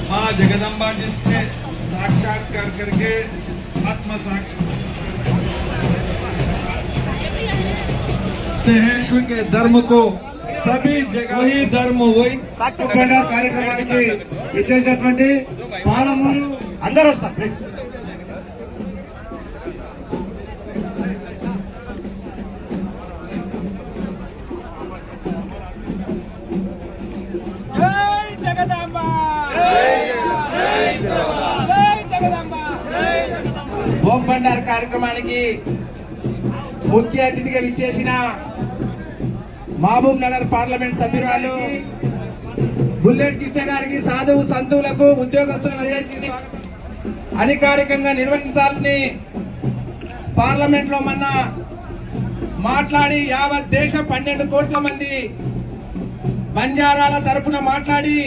माँ जगदम्बा जिसने साक्षात्कार करके आत्म विश्व के धर्म को सभी जगह वही धर्म वही కార్యక్రమానికి ఇచ్చేటటువంటి పాలమూరు అందరూ వస్తారు ప్లీజ్. జై జగదాంబ, జై జగదాంబ. భోగ్ బండార్ కార్యక్రమానికి ముఖ్య అతిథిగా విచ్చేసిన మహబూబ్ నగర్ పార్లమెంట్ సభ్యురాలు బుల్లెట్ కృష్ణ గారికి, సాధువు సంతువులకు, ఉద్యోగస్తులకు అధికారికంగా నిర్వహించాలని పార్లమెంట్ లో మొన్న మాట్లాడి యావత్ దేశం 12 కోట్ల మంది బంజారాల తరపున మాట్లాడి